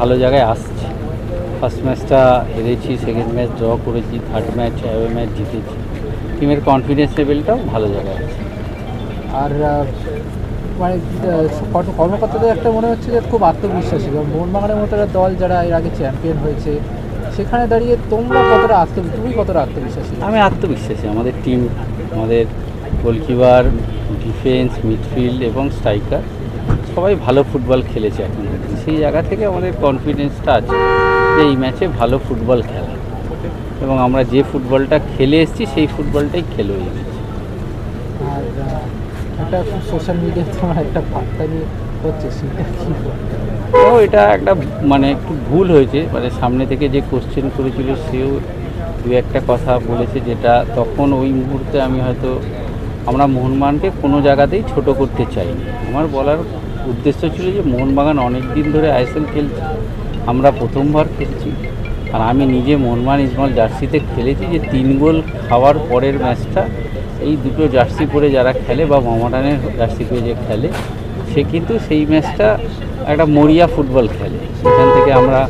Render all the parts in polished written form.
ভালো জায়গায় আসছে। ফার্স্ট ম্যাচটা হেরেছি, সেকেন্ড ম্যাচ ড্র করেছি, থার্ড ম্যাচ অ্যাওয়ে ম্যাচ জিতেছি। টিমের কনফিডেন্স লেভেলটাও ভালো জায়গায় আছে। আর মানে কর্মকর্তাদের একটা মনে হচ্ছে যে খুব আত্মবিশ্বাসী, এবং মোহনবাগানের মতো একটা দল যারা এর আগে চ্যাম্পিয়ন হয়েছে, সেখানে দাঁড়িয়ে তুমি কতটা আত্মবিশ্বাসী? আমি আত্মবিশ্বাসী। আমাদের টিম, আমাদের গোলকিপার, ডিফেন্স, মিডফিল্ড এবং স্ট্রাইকার সবাই ভালো ফুটবল খেলেছে এখন অবধি। সেই জায়গা থেকে আমাদের কনফিডেন্সটা আছে যে এই ম্যাচে ভালো ফুটবল খেলা, এবং আমরা যে ফুটবলটা খেলে এসেছি সেই ফুটবলটাই খেলো এই ম্যাচ। আর একটা সোশ্যাল মিডিয়াতে তোমার একটা বার্তা নিয়ে হচ্ছে, সেটা কী বলতে? তো এটা একটা মানে একটু ভুল হয়েছে, মানে সামনে থেকে যে কোশ্চেন করেছিল সেও দু একটা কথা বলেছে, যেটা তখন ওই মুহূর্তে আমি হয়তো, আমরা মোহনবাগানকে কোনো জায়গাতেই ছোট করতে চাইনি। আমার বলার উদ্দেশ্য ছিল যে মোহনবাগান অনেক দিন ধরে আইএসএল খেলছে, আমরা প্রথমবার খেলছি। আর আমি নিজে মোহনবাগান ইজমল জার্সিতে খেলেছি, যে 3 গোল খাওয়ার পরের ম্যাচটা এই দুটো জার্সি পরে যারা খেলে বা মোহামেডানের জার্সি পরে যে খেলে, সে কিন্তু সেই ম্যাচটা একটা মরিয়া ফুটবল খেলে। সেখান থেকে আমরা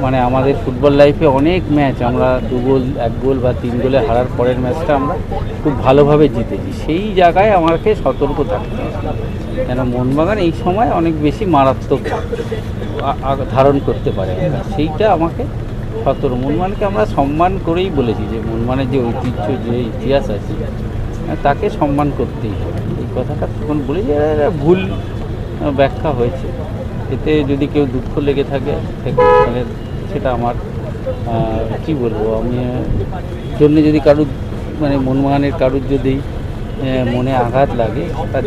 মানে আমাদের ফুটবল লাইফে অনেক ম্যাচ আমরা 2 গোল 1 গোল বা 3 গোলে হারার পরের ম্যাচটা আমরা খুব ভালোভাবে জিতেছি। সেই জায়গায় আমাকে সতর্ক থাকতে হবে, কেন মোহনবাগান এই সময় অনেক বেশি মারাত্মক ধারণ করতে পারে। সেইটা আমাকে মোহনবাগানকে আমরা সম্মান করেই বলেছি যে মোহনবাগানের যে ঐতিহ্য, যে ইতিহাস আছে, তাকে সম্মান করতেই হবে। এই কথাটা তখন বলে যে ভুল ব্যাখ্যা হয়েছে, এতে যদি কেউ দুঃখ লেগে থাকে তাহলে সেটা আমার কী বলবো, আমি জন্য যদি কারুর মানে মোহনবাগানের কারুর যদি মনে আঘাত লাগে, তার